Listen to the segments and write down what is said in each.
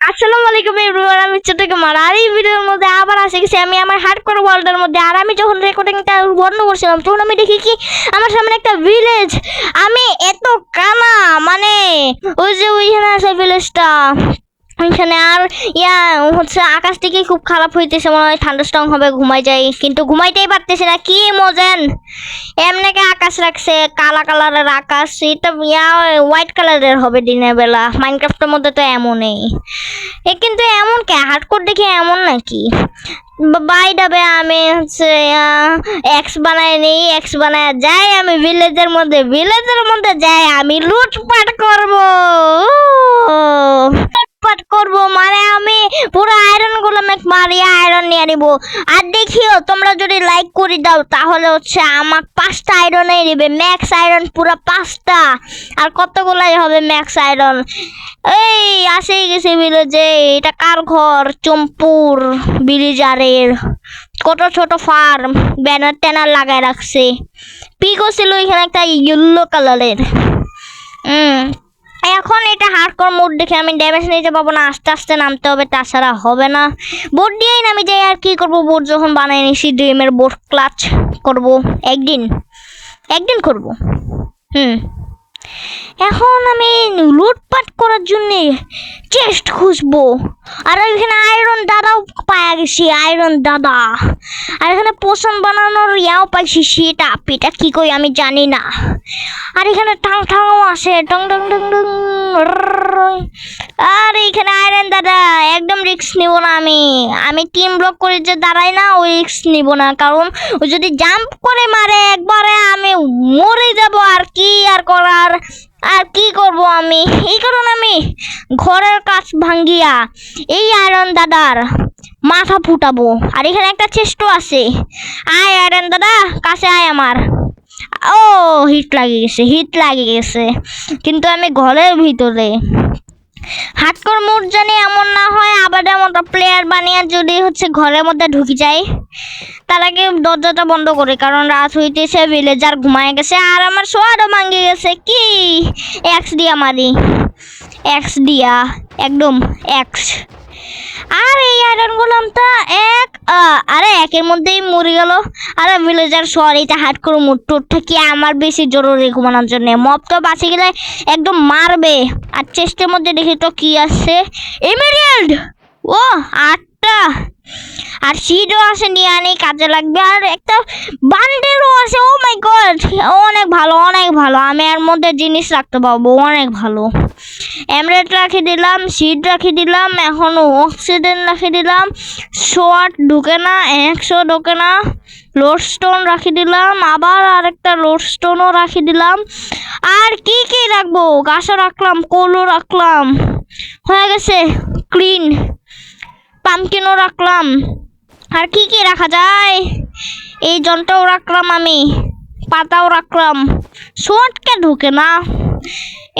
আসসালামু আলাইকুম এভরিওয়ান, আমি ছোট কুমার। আর এই ভিডিওর মধ্যে আবার আসে গেছি আমি আমার হার্ডকোর ওয়ার্ল্ডের মধ্যে। আর আমি যখন রেকর্ডিংটা বন্ধ করছিলাম তখন আমি দেখি কি আমার সামনে একটা ভিলেজ। আমি এত কানা, মানে ওই যে ওইখানে আছে ভিলেজটা ওইখানে। আর হচ্ছে আকাশ থেকে খুব খারাপ হইতেছে, মনে হয় থান্ডারস্টর্ম হবে। ঘুমাই যাই কিন্তু ঘুমাইতেই পারতেছি না, কি মজেন এমনিকে আকাশ রাখছে, কালা কালারের আকাশ। এটা হোয়াইট কালারের হবে দিনের বেলা। মাইনক্রাফটের মধ্যে তো এমনই, কিন্তু এমন কে হার্ডকোর দেখে এমন নাকি? বাই ডাবে আমি হচ্ছে এক্স বানাই নেই, এক্স বানায় যাই আমি ভিলেজের মধ্যে যাই আমি লুটপাট করবো। মানে আমি পুরো আয়রন গুলো মারি, আয়রন নিয়ে নিব। আর দেখিও তোমরা যদি লাইক করে দাও তাহলে হচ্ছে আমার 5টা আয়রনই দিবে, ম্যাক্স আয়রন পুরো 5টা। আর কতগুলাই হবে ম্যাক্স আয়রন? এই আসেই গেছে ভিলেজে। এটা কার ঘর? চম্পুর ভিলেজারের। কত ছোট ফার্ম, ব্যানার ট্যানার লাগায় রাখছে। পিকও ছিল এখানে একটা ইয়েলো কালারের। এখন এটা হার্ডকোর মোড দেখে আমি ড্যামেজ নিতে পাবো না, আস্তে আস্তে নামতে হবে, তাছাড়া হবে না। বোর্ড দিয়েই নামি যাই। আর কি করবো, বোর্ড যখন বানাই নিছি ড্রিমের বোর্ড ক্লাচ করবো একদিন করবো। এখন আমি লুটপাট করার জন্য চেস্ট খুঁজবো। আর এখানে আয়রন দাদাও পাওয়া গেছি, আয়রন দাদা। আর এখানে পোষণ বানানোর পাইছি, সেটা পিটা কি কই আমি জানি না। আর এখানে ঠাং ঠাংও আছে, টং টং টং টং। আর এখানে আয়রন দাদা, একদম রিস্ক নিব না আমি টিম ব্লক করে যে দাঁড়াই না, ওই রিস্ক নিব না। কারণ ও যদি জাম্প করে মারে একবারে আমি মরে যাব। আর কি আর করার, আর কি করব আমি? এই কারণে আমি ঘরের কাজ ভাঙ্গিয়া এই আয়রন দাদার মাথা ফুটাবো। আর এখানে একটা চেস্টও আছে। আয় আয়রন দাদা, কাছে আয় আমার। ও হিট লাগে গেছে কিন্তু আমি ঘরের ভিতরে। হার্ডকোর মোড জানি এমন না হয় আবারের মতো প্লেয়ার বানিয়ে যদি হচ্ছে ঘরের মধ্যে ঢুকে যায়, তার আগে দরজাটা বন্ধ করে, কারণ রাত হইতেছে, ভিলেজার ঘুমায় গেছে। আর আমার সোয়ারও ভাঙে গেছে। কি এক্স দিয়া মারি, এক্স দিয়া একদম এক্স। আর এই আয়রন গোলামটা আরে একের মধ্যেই মরে গেল। আরে ভিলেজার সরি, এটা হার্ডকোর মোড টোটটা কি আমার বেশি জরুরি ঘুমানোর জন্য। মব তো বাঁচে গেলে একদম মারবে। আর চেস্টের মধ্যে দেখি তো কি আছে, এমেরাল্ড। ও 8টা। আর সিডও আছে, নিয়ে আনি, কাজে লাগবে। আর একটা বান্ডেলও আছে। ও মাই গড, অনেক ভালো। আমি এর মধ্যে জিনিস রাখতে পারবো, অনেক ভালো। এমরেড রাখি দিলাম, সিড রাখি দিলাম, এখন অক্সিডেন্ট রাখি দিলাম। শর্ট ঢুকে না, 100 ঢুকে না। লোডস্টোন রাখি দিলাম, আবার আরেকটা লোডস্টোনও রাখি দিলাম। আর কি কি রাখবো? গাছও রাখলাম, কোলও রাখলাম, হয়ে গেছে ক্লিন। পামকিনও রাখলাম। আর কি কি রাখা যায়? এই জনটাও রাখলাম, আমি পাতাও রাখলাম। শর্টকে ঢুকে না,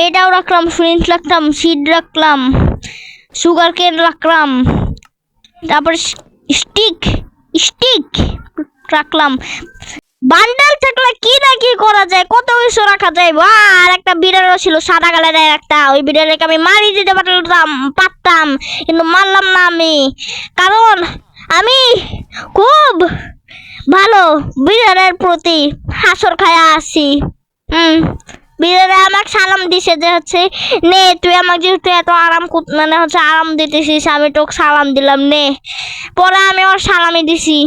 এটাও রাখলাম, ফ্রিন্ট রাখলাম, সিড রাখলাম, সুগার কেন রাখলাম, তারপর স্টিক রাখলাম। বান্ডেল থাকলে কি না কি করা যায়, কত কিছু রাখা যায়। আর একটা বিড়ালও ছিল সাদা কালারের একটা, ওই বিড়ালকে আমি মারি দিতে পারতাম কিন্তু মারলাম না আমি, কারণ আমি খুব ভালো বিড়ালের প্রতি হাসর খায়া আছি। বিড়ালে আমাকে সালাম দিছে যে হচ্ছে নে তুই আমাকে যেহেতু এত আরাম মানে হচ্ছে আরাম দিতেছিস, আমি তোকে সালাম দিলাম নে। পরে আমি ওর সালামি দিছি,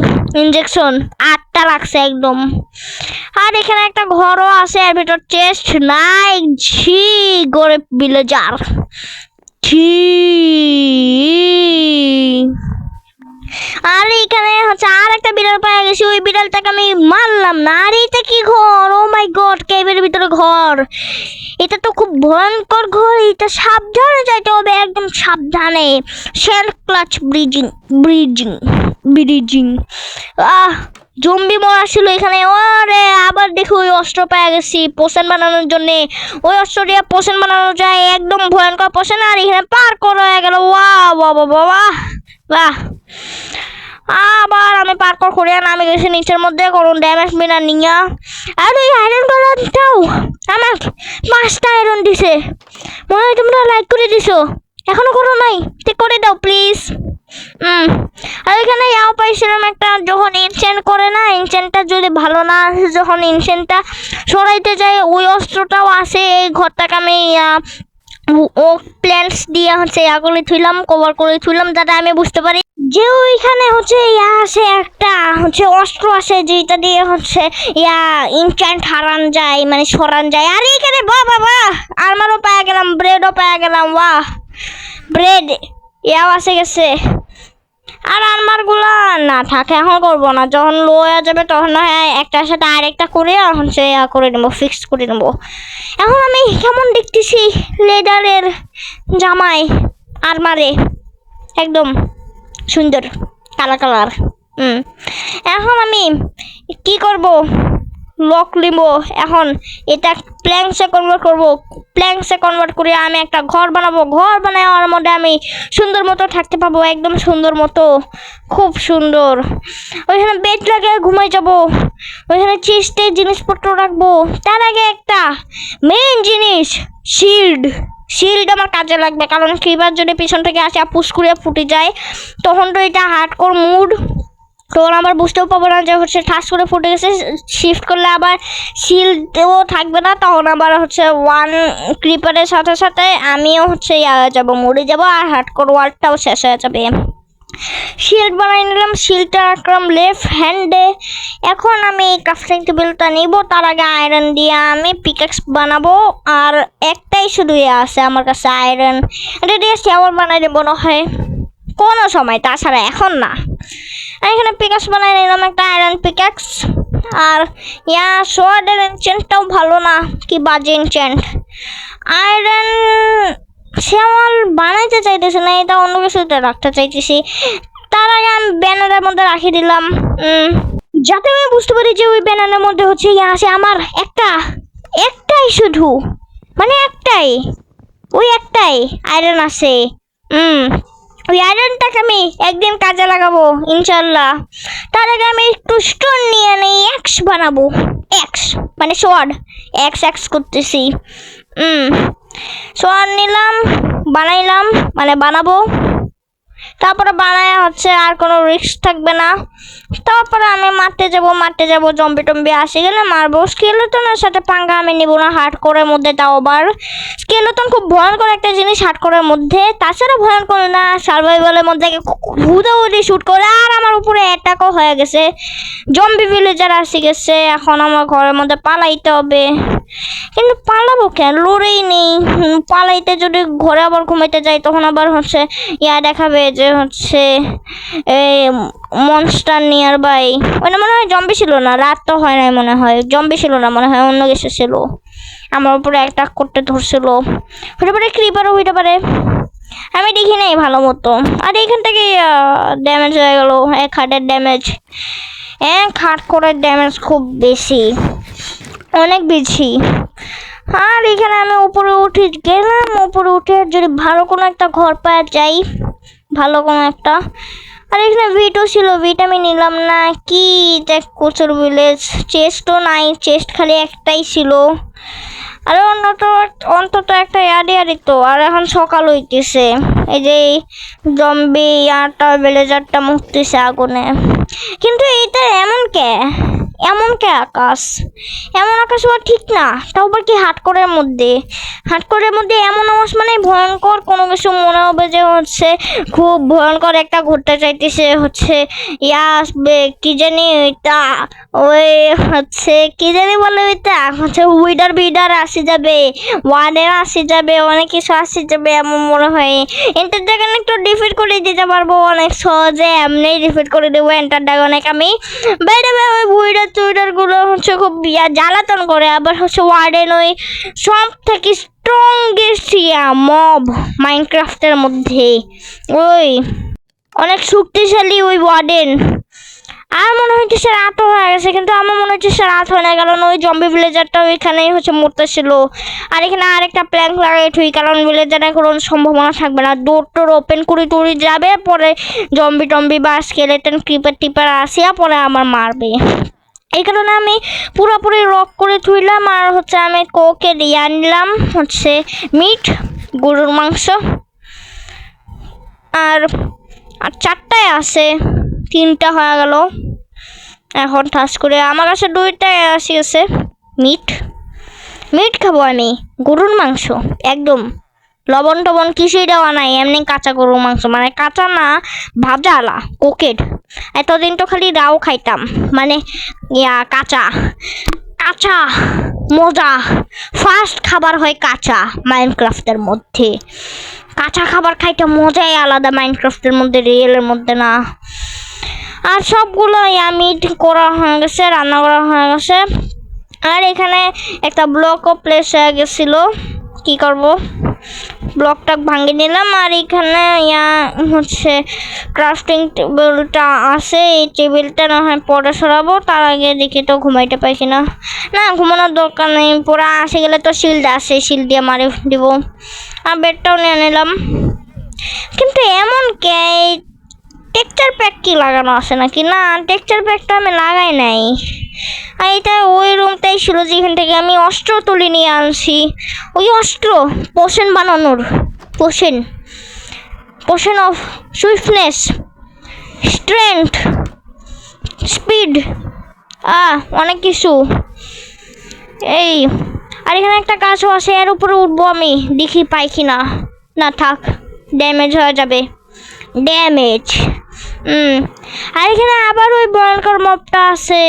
ইনজেকশন 8টা লাগছে একদম। আর এখানে একটা ঘরও আছে, এর ভিতর চেস্ট নাই। ছি গরিব ভিলেজার, ছি। আর এখানে হচ্ছে আর একটা বিড়াল পাওয়া গেছে, ওই বিড়ালটাকে আমি মারলাম না। আর এটা কি ঘর? ও মাই গড, কেভের ভিতরে ঘর। এটা তো খুব ভয়ঙ্কর ঘর, এটা সাবধানে যাইতে হবে, একদম সাবধানে। Self clutch bridging. জম্বি মরা ছিল এখানে। ওরে আবার দেখো ওই অস্ত্র পেয়ে গেছি পোষণ বানানোর জন্য। ওই অস্ত্র দিয়ে পোষণ বানানো যায়, একদম ভয়ঙ্কর পোষণ। আর এখানে পার করা হয়ে গেল। বাহ। আবার আমি পার্কর করে নামে গেছি নিচের মধ্যে, করুন ড্যামেজ বিনা নিয়া। আর ওই আয়রন গোলামটাও আমার 5টা আয়রন দিছে। মনে হয় তোমরা লাইক করে দিছো, এখনো করো নাই, ঠিক করে পাইছিলাম একটা, যখন ইনসেন্ট করে না, ইনসেন্টটা যদি ভালো না আসে, যখন ইনসেন্টটা সরাইতে যাই ওই অস্ত্রটাও আসে। এই ঘরটাকে আমি ও প্ল্যান্টস দিয়ে হচ্ছে করে থুইলাম, কভার করে থুইলাম, যাতে আমি বুঝতে পারি যে ওইখানে হচ্ছে আসে একটা হচ্ছে অস্ত্র আসে, যেটা দিয়ে হচ্ছে ইনস্ট্যান্ট হারান যায়, মানে সরান যায়। আর এখানে বাবা আমারও পাওয়া গেলাম, ব্রেডও পাওয়া গেলাম, বাহ ব্রেড আসে গেছে। আর আর্মারগুলো না থাকে, এখন করবো না, যখন লো হয়ে যাবে তখন একটার সাথে আরেকটা করে হচ্ছে করে নেবো, ফিক্স করে নেবো। এখন আমি কেমন দেখতেছি লেদারের জামায় আর্মারে, একদম সুন্দর কালার। এখন আমি কি করব, লক নিব। এখন এটা প্ল্যাঙ্কসে কনভার্ট করব, প্ল্যাঙ্কসে কনভার্ট করে আমি একটা ঘর বানাবো। ঘর বানানোর মধ্যে আমি সুন্দর মতো থাকতে পাবো, একদম সুন্দর মতো, খুব সুন্দর। ওইখানে বেড লাগিয়ে ঘুমাই যাব, ওইখানে চেস্টে জিনিসপত্র রাখবো। তার আগে একটা মেইন জিনিস, শিল্ড আমার কাজে লাগবে, কারণ ক্রিপার যদি পিছন থেকে আসে পুশ করে ফুটে যায়, তখন তো এটা হার্ডকোর মুড, তখন আবার বুঝতেও পাবো না যে হচ্ছে ঠাস করে ফুটে গেছে। শিফট করলে আবার শিল্ডও থাকবে না, তখন আবার হচ্ছে ওয়ান ক্রিপারের সাথে সাথে আমিও হচ্ছে যাবো, মরে যাবো, আর হার্ডকোর ওয়ার্ল্ডটাও শেষ হয়ে যাবে। শিল্ড বানাই নিলাম, শিল্ডটা রাখলাম লেফট হ্যান্ডে। এখন আমি ক্রাফটিং টেবিলটা নিব, তার আগে আয়রন দিয়ে আমি পিকেক্স বানাবো। আর একটাই শুধু আছে আমার কাছে আয়রন, এটা দিয়ে শেওয়ার বানাই দেবো না হয় কোনো সময়, তাছাড়া এখন না। এখানে পিকেক্স বানাই নিলাম, একটা আয়রন পিকেক্স। আর সোয়ার্ডের এনচেন্টটাও ভালো না, কি বাজে এনচেন্ট। আয়রন শেওয়াল বানাইতে চাইতেছি না, এটা অন্য কিছুতে রাখতে চাইতেছি। তার আগে আমি ব্যানারের মধ্যে রাখি দিলাম, যাতে আমি বুঝতে পারি যে ওই ব্যানারের মধ্যে হচ্ছে আছে আমার একটাই শুধু, মানে ওই একটাই আয়রন আছে। ওই আয়রনটাকে আমি একদিন কাজে লাগাবো ইনশাল্লাহ। তার আগে আমি একটু স্টোন নিয়ে নেই, এক্স বানাবো, এক্স মানে সোয়ার্ড, এক্স করতেছি। সোয়ার্ড নিলাম, বানাইলাম, মানে বানাবো। তারপরে বানায় হচ্ছে আর কোনো রিস্ক থাকবে না। তারপরে আমি মারতে যাব, জম্বি টম্বি আসে গেলে মারবো। স্কেলেটনের সাথে পাঙ্গা আমি নিব না হার্ডকোরের মধ্যে, তাও আবার স্কেলেটন খুব ভয়ঙ্কর একটা জিনিস হার্ডকোরের মধ্যে, তাছাড়া ভয়ঙ্কর না, সার্ভাইভালের মধ্যে হুদাহুদি শুট করে। আর আমার উপরে অ্যাটাকও হয়ে গেছে, জম্বি ভিলেজার আসে গেছে। এখন আমার ঘরের মধ্যে পালাইতে হবে, কিন্তু পালাবো কেন, লড়েই নেই। পালাইতে যদি ঘরে আবার ঘুমাইতে যাই, তখন আবার হচ্ছে দেখাবে যে হচ্ছে মনস্টার নিয়ার বাই। ওটা মনে হয় জম্বি ছিল না, রাত তো হয় নাই, মনে হয় জম্বি ছিল না, মনে হয় অন্য কিছু ছিল। আমার উপরে অ্যাটাক করতে ধরছিল, হতে পারে ক্রিপারও হইতে পারে, আমি দেখি নাই ভালো মতো। আর এখান থেকে ড্যামেজ হয়ে গেল, 1 হার্টের ড্যামেজ। 1 হার্ট করে ড্যামেজ খুব বেশি, অনেক বেশি। আর এখানে আমি উপরে উঠে গেলাম, উপরে উঠে যদি ভালো কোনো একটা ঘর পাওয়া যাই, ভালো কোনো একটা। আর এখানে ভিটও ছিল, ভিট আমি নিলাম না, কি দেখ কোচর ভিলেজ। চেস্টও নাই, চেস্ট খালি একটাই ছিল। আর অন্তত একটা ইয়ারি তো। আর এখন সকাল হইতেছে, এই যে জম্বি ভিলেজারটা মুখতেছে আগুনে। কিন্তু এইটা এমন কে আকাশ, এমন আকাশ হওয়া ঠিক না। তাও আবার কি হার্ডকোরের মধ্যে এমন আওয়াজ, মানে ভয়ঙ্কর কোনো কিছু মনে হবে যে হচ্ছে খুব ভয়ঙ্কর একটা ঘুরতে চাইতেছে, হচ্ছে আসবে কি জানি ওইটা, ওই হচ্ছে কি জানি বলে ওইটা হচ্ছে উইডার আসে যাবে, ওয়ার্ডের আসে যাবে, অনেক কিছু আসে যাবে এমন মনে হয়। এন্টার ড্রাগন একটু ডিফিট করে দিতে পারবো অনেক সহজে, এমনি ডিফিট করে দেবো এন্টার ড্রাগনকে আমি। বাইরে ওই উইডার গুলো হচ্ছে খুব জ্বালাতন করে। আবার হচ্ছে ওয়ার্ডেন ওই সব থেকে স্ট্রংগেস্ট মব মাইনক্রাফটের মধ্যে, ওই অনেক শক্তিশালী ওই ওয়ার্ডেন। আর মনে হচ্ছে সে রাতও হয়ে গেছে, কিন্তু আমার মনে হচ্ছে সে রাত হয় না, কারণ ওই জম্বি ভিলেজারটা ওইখানেই হচ্ছে মরতেছিল। আর এখানে আরেকটা প্ল্যাঙ্ক লাগাই ঠুই, কারণ ভিলেজারের কোনো সম্ভাবনা থাকবে না, ডোর ওপেন করে টুরি যাবে, পরে জম্বি টম্বি বা স্কেলেটন টিপার আসিয়া পরে আমার মারবে। এই কারণে আমি পুরোপুরি রক করে থুইলাম। আর হচ্ছে আমি কোকে দিয়ে আনলাম হচ্ছে মিট, গরুর মাংস। আর 4টায় আছে, 3টা হয়ে গেল। এখন ঠাস করে আমার কাছে 2টা আসি গেছে। মিট খাবো আমি, গরুর মাংস একদম লবণ টবণ কিছুই দেওয়া নাই, এমনি কাঁচা গরুর মাংস, মানে কাঁচা না ভাজা আলা কোকেড। এতদিন তো খালি রাও খাইতাম, মানে কাঁচা কাঁচা মজা। ফার্স্ট খাবার হয় কাঁচা মাইনক্রাফটের মধ্যে। কাঁচা খাবার খাইতে মজাই আলাদা, মাইনক্রাফটের মধ্যে, রিয়েলের মধ্যে না। আর সবগুলো মিট করা হয়ে গেছে, রান্না করা হয়ে গেছে। আর এখানে একটা ব্লকও প্লেস হয়ে গেছিল, কি করব ব্লকটা ভাঙিয়ে নিলাম। আর এখানে হচ্ছে ক্রাফটিং টেবিলটা আছে, এই টেবিলটা না হয় পরে সরাবো, তার আগে দেখি তো ঘুমাইতে পাই কিনা। না, ঘুমানোর দরকার নেই, পুরা আসে গেলে তো শিল্ড আছে, শিল্ড দিয়ে মারি দিব। আর বেডটাও নিয়ে নিলাম। কিন্তু এমন কে টেক্সচার প্যাক কি লাগানো আছে নাকি? না, টেক্সচার প্যাকটা আমি লাগাই নাই। আর এটা ওই রুমটাই ছিল যেখান থেকে আমি অস্ত্র তুলে নিয়ে আনছি। ওই অস্ত্র পোশন বানানোর, পোশন অফ সুইফটনেস, স্ট্রেংথ, স্পিড, অনেক কিছু। এই আর এখানে একটা গাছও আছে, এর উপরে উঠবো আমি, দেখি পাই কিনা। না থাক, ড্যামেজ হয়ে যাবে, ড্যামেজ। আর এখানে আবার ওই ভয়ঙ্কর মবটা আছে,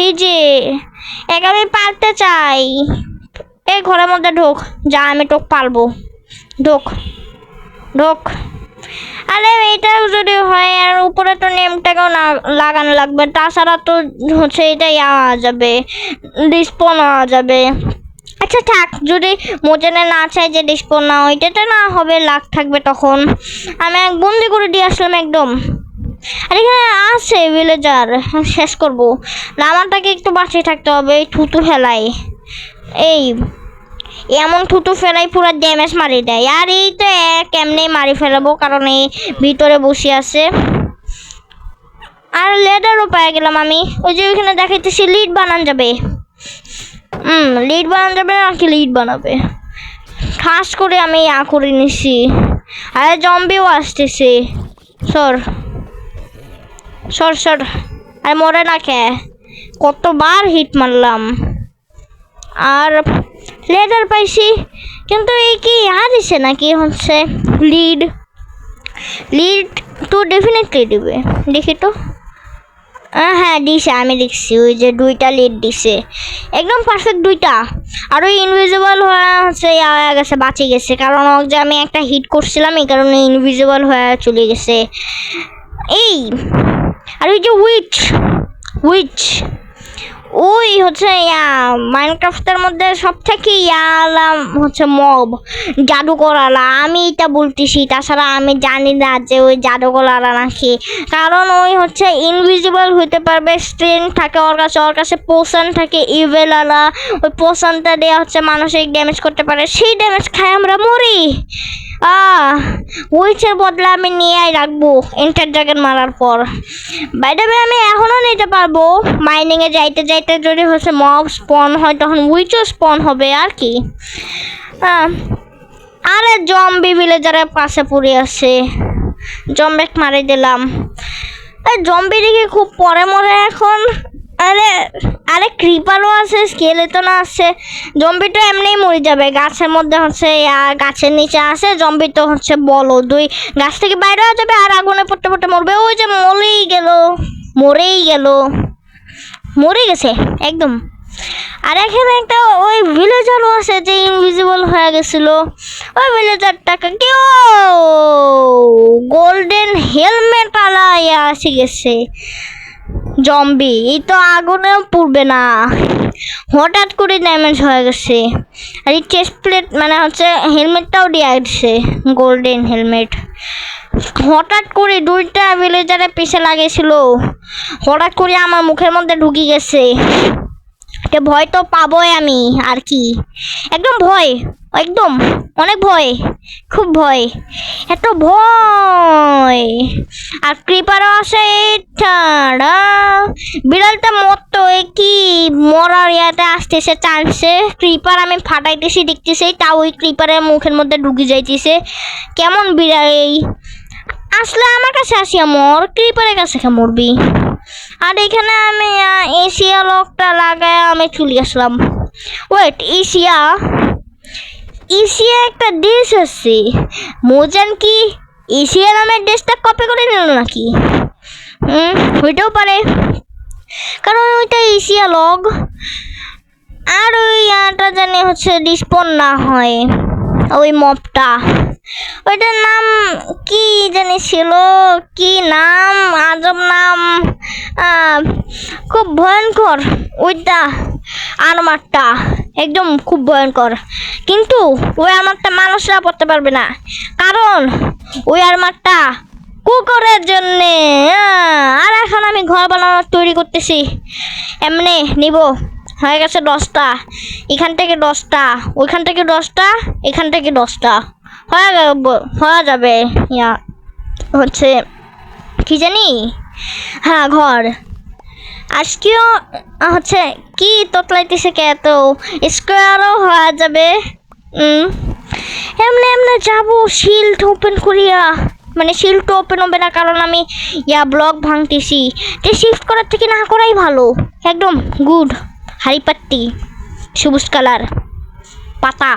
এই যে এক আমি পালতে চাই। এই ঘরের মধ্যে ঢোক, যা আমি তোকে পালবো, ঢোক। আরে এটা যদি হয়, আর উপরে তো নেমটাকেও লাগানো লাগবে, তাছাড়া তো হচ্ছে এটাই আওয়া যাবে, ডিসপন হওয়া যাবে। আচ্ছা থাক, যদি মোজেনে না চাই যে ডিসপন না, ওইটাতে না হবে, লাগ থাকবে তখন। আমি এক বন্দি করে দিয়ে আসলাম একদম। আর এখানে আছে ভিলেজার, শেষ করবো। আমারটাকে একটু বাঁচিয়ে থাকতে হবে, এই থুতু ফেলাই, এই এমন থুতু ফেলাই পুরো ড্যামেজ মারি দেয়। আর এই তো কেমনে মারি ফেলাবো, কারণ এই ভিতরে বসে আছে। আর লেদারও পেয়ে গেলাম আমি, ওই যে ওইখানে দেখাইতেছি লিড বানানো যাবে। লিড বানানো যাবে নাকি লিড বানাবে, ঠাস করে আমি করে নিছি। আর জম্বিও আসতেছে, সর। আর মরে না কে, কতবার হিট মারলাম। আর লেদার পাইছি, কিন্তু এই কি হারিয়েছে নাকি হচ্ছে লিড তো ডেফিনেটলি দিবে, দেখি তো। হ্যাঁ দিছে, আমি দেখছি ওই যে 2টা লিড দিছে, একদম পারফেক্ট 2টা। আর ওই ইনভিজিবল হয়ে হচ্ছে গেছে, বাঁচে গেছে, কারণ ওই যে আমি একটা হিট করছিলাম, এই কারণে ইনভিজিবল হয়ে চলে গেছে। এই আর ওই যে উইচ ওই হচ্ছে মাইনক্রাফটের মধ্যে সব থেকে হচ্ছে মব জাদুকরালা, আমি এটা বলতেছি, তাছাড়া আমি জানি না যে ওই জাদুকরালা নাকি, কারণ ওই হচ্ছে ইনভিজিবল হইতে পারবে, স্ট্রেংথ থাকে ওর কাছে পোশন থাকে ইভেলালা, ওই পোশনটা দিয়ে হচ্ছে মানসিক ড্যামেজ করতে পারে, সেই ড্যামেজ খায় আমরা মরি। উইচের বদলে আমি নিয়েই রাখবো এন্টার ড্রাগন মারার পর। বাই দ্য ওয়ে আমি এখনও নিতে পারবো, মাইনিংয়ে যাইতে যদি হচ্ছে মব স্পন হয় তখন উইচও স্পন হবে আর কি। আরে জম্বি ভিলেজারের পাশে পড়ে আছে, জম্বেক মারি দিলাম। জম্বি দেখি খুব পরে মরে এখন। আরে ক্রিপারও আছে, স্কেলেটন আছে, জম্বি তো এমনিই মরে যাবে। গাছের মধ্যে হচ্ছে গাছের নিচে আছে, জম্বি তো হচ্ছে বলো 2 গাছ থেকে বাইরে হয়ে যাবে আর আগুনে পড়তে মরবে। ওই যে মরে গেছে একদম। আর এখানে একটা ওই ভিলেজারও আছে যে ইনভিজিবল হয়ে গেছিল, ওই ভিলেজারটাকে কেউ গোল্ডেন হেলমেট আলা আসে গেছে। জম্বি এই তো আগুনেও পুড়বে না, হঠাৎ করে ড্যামেজ হয়ে গেছে। আর এই চেস্ট প্লেট মানে হচ্ছে হেলমেটটাও দিয়ে আসছে, গোল্ডেন হেলমেট। হঠাৎ করে 2টা ভিলেজারের পিছে লাগিয়েছিল, হঠাৎ করে আমার মুখের মধ্যে ঢুকে গেছে। ভয় তো পাবোই আমি, আর কি একদম ভয়, একদম অনেক ভয়, খুব ভয়, এত ভয়। আর ক্রিপারও আছে, বিড়ালটা মরতো কি মরার ইয়াতে আসতেছে চান্সে। ক্রিপার আমি ফাটাইতেছি দেখতেছি, তাও ওই ক্রিপারের মুখের মধ্যে ঢুকে যাইতেছে, কেমন বিড়াল এই। আসলে আমার কাছে আসিয়া মর, ক্রিপারের কাছে মরবি। আর এখানে আমি এশিয়া লকটা লাগায় আমি চলে আসলাম। ওয়েট, এশিয়া একটা ড্রেস আছে, মোজান কি এশিয়া নামের ড্রেসটা কপি করে নিল নাকি? ওইটাও পারে, কারণ ওইটা এশিয়া লগ। আর ওই ইয়াটা জানি হচ্ছে রিস্পন না হয়, ওই মপটা, ওইটার নাম কি জানি ছিল, কি নাম, আজব নাম, খুব ভয়ঙ্কর ওইটা আর্মারটা, একদম খুব ভয়ঙ্কর। কিন্তু ওই আর্মারটা মানুষরা পড়তে পারবে না, কারণ ওই আর্মারটা কুকুরের জন্যে। আর এখন আমি ঘর বানানোর তৈরি করতেছি, এমনি নিব। হয়ে গেছে 10টা, এখান থেকে 10টা, ওইখান থেকে 10টা, এখান থেকে 10টা হয়ে যাবে। ইয়া হচ্ছে কি জানি, হ্যাঁ ঘর। আজকেও হচ্ছে কি তোতলাইতেছে কে, তো স্কোয়ারও হয়ে যাবে। এমনি যাবো শিল্ড ওপেন করিয়া, মানে শিল্ড ওপেন হবে না, কারণ আমি ব্লক ভাঙতেছি। তো শিফট করার থেকে না করাই ভালো, একদম গুড। হাড়িপাট্টি সবুজ কালার পাতা।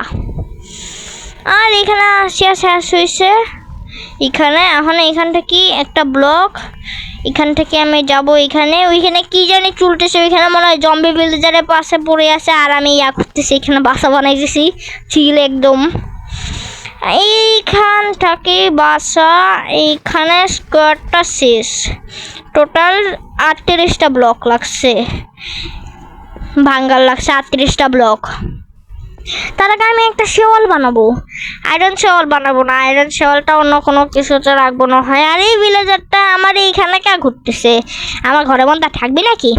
আর এখানে আসিয়া শেষ হয়েছে। এখানে এখন এখান থেকে একটা ব্লক, এখান থেকে আমি যাব ওইখানে কি জানি চলতেছে, ওইখানে মনে হয় জম্বি ভিলেজারের পাশে পড়ে আছে, আর আমি করতেছি এখানে বাসা বানাইতেছি চিল একদম। এইখানটাকে বাসা, এইখানে স্কোয়ারটা শেষ। টোটাল 38টা ব্লক লাগছে, ভাঙ্গার লাগছে 38টা ব্লক। তার আগে আমি একটা শেওয়াল বানাবো, আয়রন শেওয়াল বানাবো না, আয়রন শেওয়ালটা অন্য কোনো কিছুতে রাখবো না হয়। আর এই ভিলেজারটা আমার এইখানে কে ঘুরতেছে, আমার ঘরের মধ্যে থাকবি নাকি?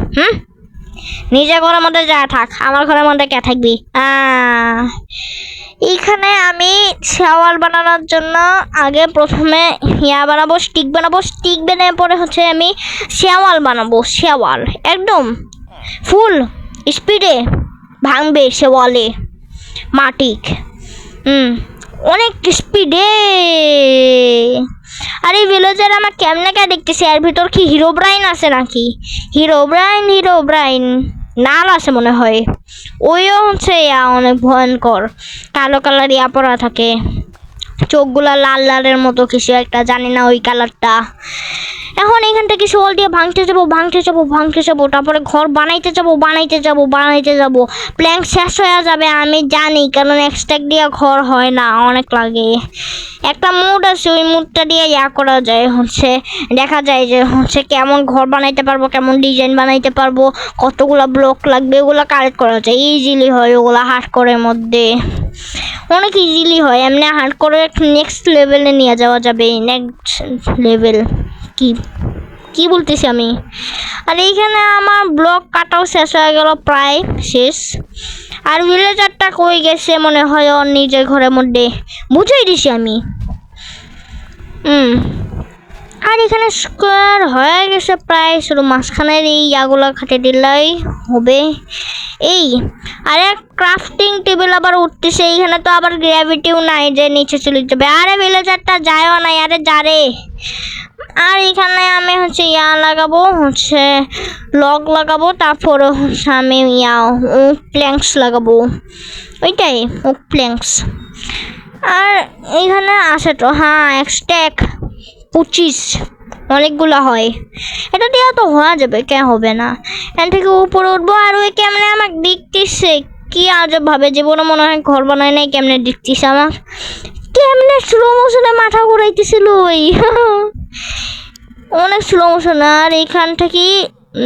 নিজের ঘরের মধ্যে যা থাক, আমার ঘরের মধ্যে কে থাকবি? এইখানে আমি শেওয়াল বানানোর জন্য আগে প্রথমে বানাবো, স্টিক বানাবো, স্টিক বানিয়ে পরে হচ্ছে আমি শেওয়াল বানাবো। শেওয়াল একদম ফুল স্পিডে ভাঙবে শেওয়ালে মাটিক, অনেক স্পিডে। আর এই ভিলেজের আমার কেমনে কে দেখতেছি, এর ভিতর কি হিরো ব্রাইন আছে নাকি? হিরো ব্রাইন নাল আছে মনে হয়। ওইও হচ্ছে অনেক ভয়ঙ্কর, কালো কালার পরা থাকে, চোখগুলা লাল লালের মতো কিছু একটা, জানি না ওই কালারটা। এখন এখান থেকে শোল দিয়ে ভাঙতে যাবো, তারপরে ঘর বানাইতে যাবো। প্ল্যাঙ্ক শেষ হয়ে যাবে আমি জানি, কারণ এক্সট্রাক দিয়ে ঘর হয় না, অনেক লাগে। একটা মুড আছে, ওই মুডটা দিয়ে করা যায়, হচ্ছে দেখা যায় যে হচ্ছে কেমন ঘর বানাইতে পারবো, কেমন ডিজাইন বানাইতে পারবো, কতগুলো ব্লক লাগবে, ওগুলো কালেক্ট করা যায়। ইজিলি হয় ওগুলো, হার্ড করের মধ্যে অনেক ইজিলি হয়। এমনি হার্ড করে নেক্সট লেভেলে নিয়ে যাওয়া যাবে। নেক্সট লেভেল কি বলতেছি আমি। আর এইখানে আমার ব্লক কাটাও শেষ হয়ে গেল, প্রায় শেষ। আর ভিলেজারটা কই গেছে মনে হয় ওর নিজের ঘরের মধ্যে, বুঝাই দিছি আমি। আর এখানে স্কোয়ার হয়ে গেছে প্রায়, শুধু মাঝখানের এই ইয়াগুলো খাটে দিলেই হবে। এই আর এক ক্রাফটিং টেবিল আবার উঠতেছে, এইখানে তো আবার গ্র্যাভিটিও নাই যে নিচে চলে যাবে। আরে ভিলেজারটা যায়ও না, আরে যারে। আর এখানে আমি হচ্ছে লাগাবো, হচ্ছে লগ লাগাবো, তারপরে হচ্ছে আমি প্ল্যাঙ্কস লাগাবো, ওইটাই প্ল্যাঙ্কস। আর এখানে আছে তো, এক স্ট্যাক 25, অনেকগুলো হয়। এটা দিয়ে তো হওয়া যাবে, কে হবে না। এখান থেকে উপরে উঠবো। আর ওই কেমনে আমাকে দেখতেছে কি আজব ভাবে, জীবনে মনে হয় ঘর বানায় নাই, কেমনে দেখতেছে আমার, কেমনে স্লো মোশনে মাথা ঘুরাইতেছিল ওই অনেক স্লো মোশন। আর এইখান থেকে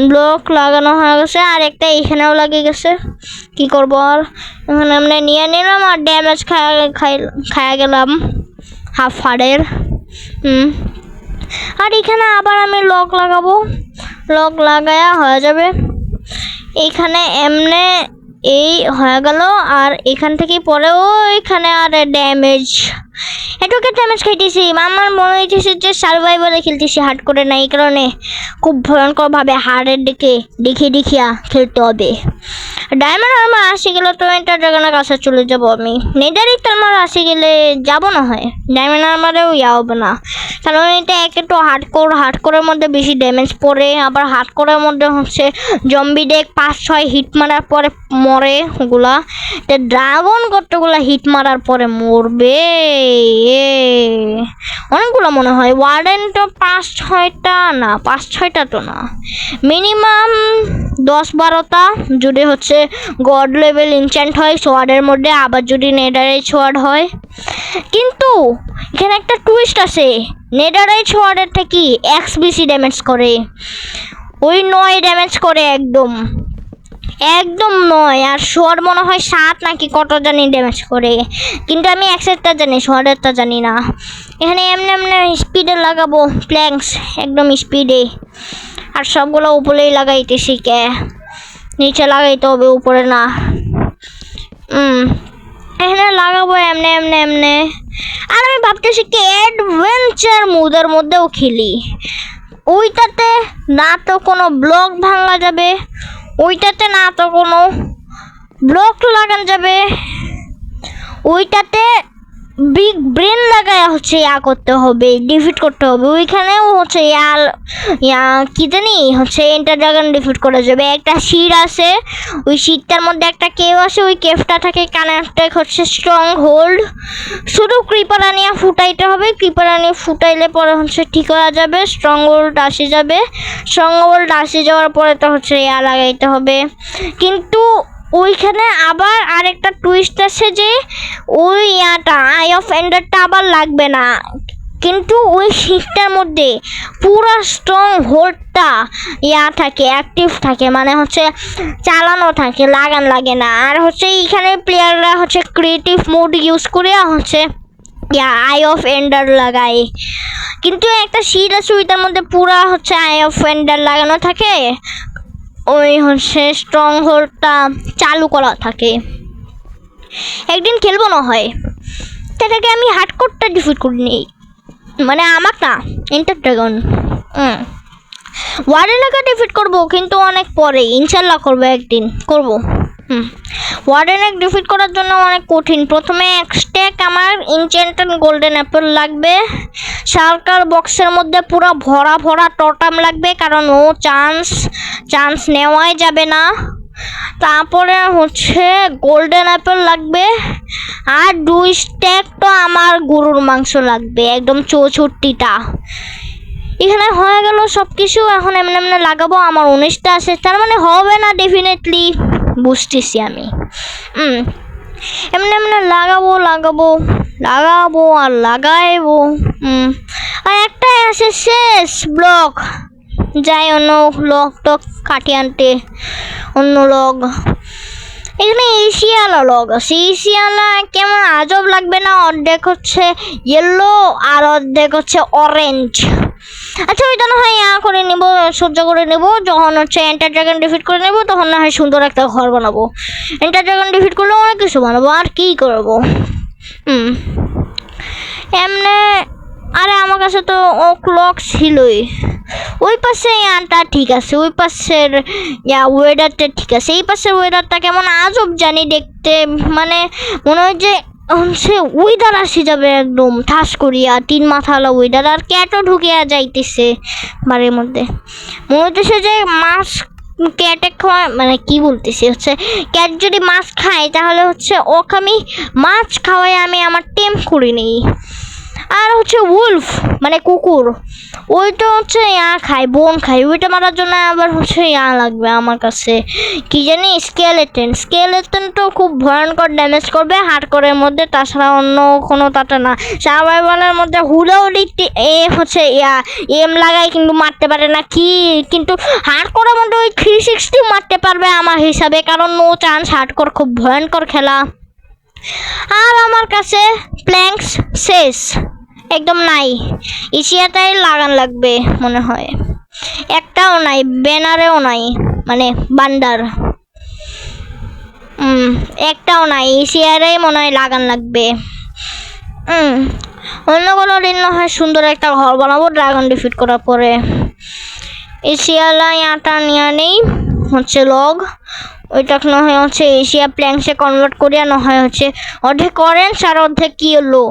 ব্লক লাগানো হয়ে গেছে, আর একটা এইখানেও লাগিয়ে গেছে। কি করবো আর, এখানে আমরা নিয়ে নিলাম আর ড্যামেজ খায়া গেলাম হাফ হার্ডের। আর এখানে আবার আমি লক লাগাবো, লক লাগায়া হয়ে যাবে। এইখানে এমনে এই হয়ে গেল। আর এখান থেকে পরেও এখানে আর ড্যামেজ এটুকু ড্যামেজ খাইতেছি। আমার মনে হইতেছে যে সার্ভাইভালে খেলতেছি, হার্ড করে না, এই কারণে খুব ভয়ঙ্করভাবে হার্ডের দিকে দেখিয়া খেলতে হবে। ডায়মন্ড আর্মার আসে গেলে তো এটা ড্রাগনের কাছে চলে যাবো আমি। নেদারিক আর্মার আসে গেলে যাবো না হয়, ডায়মন্ড আর্মারেও হবে না, কারণ এটা একটু হার্ডকোরের মধ্যে বেশি ড্যামেজ পড়ে। আবার হার্ডকোরের মধ্যে হচ্ছে জম্বি ডেক 5-6 হিট মারার পরে মরে ওগুলা, ড্রাগন কতগুলা হিট মারার পরে মরবে অনেকগুলো মনে হয়। ওয়ার্ডেন তো 5-6টা না, 5-6টা তো না, মিনিমাম 10-12টা যদি হচ্ছে গড লেভেল ইনচ্যান্ট হয় সোয়ার্ডের মধ্যে, আবার যদি নেডারাইট সোয়ার্ড হয়। কিন্তু এখানে একটা টুইস্ট আছে, নেডারাইট সোয়ার্ডের থেকে এক্স বেশি ড্যামেজ করে, ওই 9 ড্যামেজ করে একদম 9, আর সোয়ার্ড মনে হয় 7 নাকি কত জানি ড্যামেজ করে, কিন্তু আমি এক্সেরটা জানি, সোয়ার্ডেরটা জানি না। এখানে এমনি স্পিডে লাগাবো প্ল্যাঙ্কস, একদম স্পিডে, আর সবগুলো উপরেই লাগাইতেছি, নিচে লাগাইতে হবে, উপরে না। এখানে লাগাবো এমনি। আর আমি ভাবতেছি কি অ্যাডভেঞ্চার মোডের মধ্যেও খেলি, ওইটাতে না তো কোনো ব্লক ভাঙা যাবে, ওইটাতে না তো কোনো ব্লক লাগানো যাবে, ওইটাতে বিগ ব্রেন লাগায় হচ্ছে করতে হবে, ডিফিট করতে হবে। ওইখানেও হচ্ছে কি জানি হচ্ছে এন্টার ড্রাগন ডিফিট করা যাবে। একটা শিট আছে, ওই শিটটার মধ্যে একটা কেভ আছে, ওই কেভটা থেকে কানেক্টেড হচ্ছে স্ট্রং হোল্ড। শুধু ক্রিপার আনিয়া ফুটাইতে হবে, ক্রিপার আনিয়ে ফুটাইলে পরে হচ্ছে ঠিক হয়ে যাবে, স্ট্রং হোল্ড আসে যাবে। স্ট্রং হোল্ড আসে যাওয়ার পরে তো হচ্ছে লাগাইতে হবে। কিন্তু ওইখানে আবার আরেকটা টুইস্ট আছে যে ওই আই অফ এন্ডারটা আবার লাগবে না, কিন্তু ওই শিটটার মধ্যে পুরো স্ট্রং হোল্ডটা থাকে, অ্যাক্টিভ থাকে, মানে হচ্ছে চালানো থাকে, লাগান লাগে না। আর হচ্ছে এইখানে প্লেয়াররা হচ্ছে ক্রিয়েটিভ মোড ইউজ করে হচ্ছে আই অফ এন্ডার লাগায়, কিন্তু একটা শিট আছে ওইটার মধ্যে পুরা হচ্ছে আই অফ এন্ডার লাগানো থাকে, ওই হচ্ছে স্ট্রং হোল্ডটা চালু করা থাকে। একদিন খেলবো না হয়, সেটাকে আমি হার্ডকোরটা ডিফিট করে নিই, মানে আমার না এন্টার ড্রাগন। ওয়ার্ডেনকে ডিফিট করবো, কিন্তু অনেক পরে ইনশাল্লাহ করবো, একদিন করবো। ওয়ার্ডেনকে ডিফিট করার জন্য অনেক কঠিন। প্রথমে এক স্ট্যাক আমার ইনচেন্টেড গোল্ডেন অ্যাপেল লাগবে, সার্কার বক্সের মধ্যে পুরো ভরা টোটাম লাগবে, কারণ ও চান্স নেওয়াই যাবে না। তারপরে হচ্ছে গোল্ডেন অ্যাপেল লাগবে, আর 2 স্ট্যাক তো আমার গরুর মাংস লাগবে, একদম 64টা। এখানে হয়ে গেল সব কিছু। এখন এমনি লাগাবো, আমার 19টা আছে, তার মানে হবে না ডেফিনেটলি, বুঝতেছি আমি। এমনি লাগাবো আর লাগাইবো। আর একটাই আছে শেষ ব্লক, যাই অন্য লক টক কাটিয়ে আনতে, অন্য লগ। এখানে এশিয়ালা লগ আছে, এশিয়ালা কেমন আজব লাগবে না? অর্ধেক হচ্ছে ইয়েলো আর অর্ধেক হচ্ছে অরেঞ্জ। আচ্ছা ওইটা না হয় করে নেবো, সহ্য করে নেবো। যখন হচ্ছে এন্টার ড্রাগন ডিফিট করে নেবো তখন না হয় সুন্দর একটা ঘর বানাবো। এন্টার ড্রাগন ডিফিট করলে অনেক কিছু বানাবো, আর কি করবো। এমনি আরে আমার কাছে তো ও ক্লক ছিলই। ওই পাশে আনটা ঠিক আছে, ওই পাশের ওয়েদারটা ঠিক আছে। এই পাশের ওয়েদারটা কেমন আজব জানি দেখতে, মানে মনে হয় যে হচ্ছে ওয়েদার আসে যাবে একদম ঠাস করিয়া, 3 মাথাওয়ালা ওয়েদার। আর ক্যাটও ঢুকিয়া যাইতেছে বাড়ির মধ্যে, মনে হইতেছে যে মাছ ক্যাটে খাওয়া, মানে কি বলতেছি হচ্ছে ক্যাট যদি মাছ খায় তাহলে হচ্ছে ওকে আমি মাছ খাওয়াই আমি আমার টেম করে নিই। আর হচ্ছে উলফ মানে কুকুর, ওইটা হচ্ছে খায়, বোন খায়, ওইটা মারার জন্য আবার হচ্ছে লাগবে আমার কাছে কি জানি স্কেলেটন তো খুব ভয়ঙ্কর ড্যামেজ করবে হার্ডকোরের মধ্যে, তাছাড়া অন্য কোনো তাটা না। সার্ভাইভালের মধ্যে হুড়াহুড়ি হচ্ছে এম লাগায় কিন্তু মারতে পারে না কি, কিন্তু হার্ডকোরের মধ্যে ওই 360 মারতে পারবে আমার হিসাবে, কারণ নো চান্স, হার্ডকোর খুব ভয়ঙ্কর খেলা। আর আমার কাছে প্ল্যাঙ্কস শেষ, একদম নাই। এশিয়াটাই লাগান লাগবে মনে হয়, একটাও নাই, ব্যানারেও নাই, মানে বান্ডার একটাও নাই। এশিয়াটাই মনে হয় লাগান লাগবে। অন্য কোনো দিন না হয় সুন্দর একটা ঘর বানাবো ড্রাগন ডিফিট করার পরে। এশিয়ালা ইয়াটা নিয়ে নেই হচ্ছে লগ, ওইটাকে না হয় হচ্ছে এশিয়া প্ল্যাঙ্কসে কনভার্ট করিয়া না হয় হচ্ছে অর্ধেক অরেঞ্জ আর অর্ধেক কি হলো,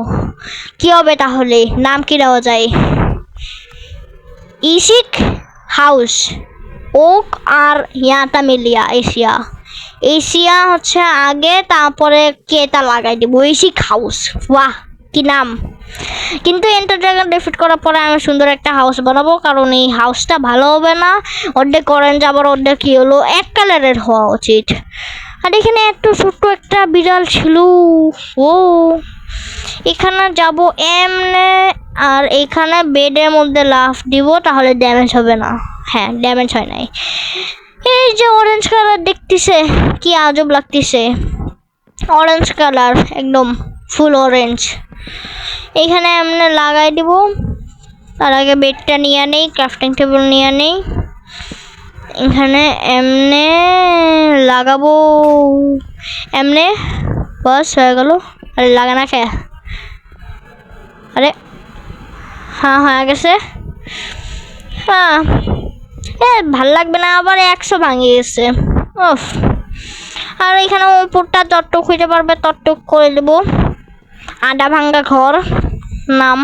কি হবে তাহলে নাম কি দেওয়া যায়? ইসিক হাউস, ওক আর ইয়াটা মিলিয়া এশিয়া। এশিয়া হচ্ছে আগে, তারপরে কেটা লাগাই দিব ইসিক হাউস। বাহ কি নাম! কিন্তু এন্টার ড্রাগন ডিফিট করার পরে আমি সুন্দর একটা হাউস বানাবো, কারণ এই হাউসটা ভালো হবে না, অর্ধেক অরেঞ্জ আবার অর্ধেক কি হলো এক কালারের হওয়া উচিত। আর এখানে একটু ছোট্ট একটা বিড়াল ছিল, ও এখানে যাব এমনে, আর এখানে বেডের মধ্যে লাফ দিব, তাহলে ড্যামেজ হবে না। হ্যাঁ ড্যামেজ হয় নাই। এই যে অরেঞ্জ কালার দেখতেছে কি আজব লাগতেছে, অরেঞ্জ কালার একদম ফুল অরেঞ্জ। এখানে এমনি লাগাই দিব, তার আগে বেডটা নিয়ে নেই, ক্রাফটিং টেবিল নিয়ে নেই, এখানে এমনে লাগাবো, এমনে বাস হয়ে গেল। আরে লাগা না কে, আরে হ্যাঁ হয়ে গেছে। হ্যাঁ ভাল লাগবে না, আবার 100 ভাঙে গেছে। ওফ, আর এখানে উপরটা তট্টুক হইতে পারবে তট্টুক করে দেবো। আডা ভাঙ্গা ঘর নাম,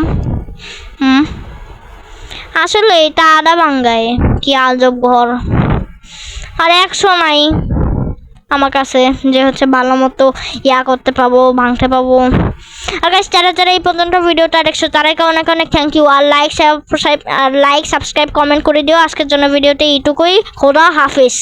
আসলে এটা আডা ভাঙ্গায়, কি আজব ঘর। আর 100 নাই আমার কাছে যে হচ্ছে ভালো মতো ইয়া করতে পাবো, ভাঙতে পাবো। আর গাইস যারা এই পর্যন্ত ভিডিওটা দেখছো তাদেরকে অনেক অনেক থ্যাংক ইউ। আর লাইক সাবস্ক্রাইব কমেন্ট করে দিও। আজকের জন্য ভিডিওতে এইটুকুই, খোদা হাফেজ।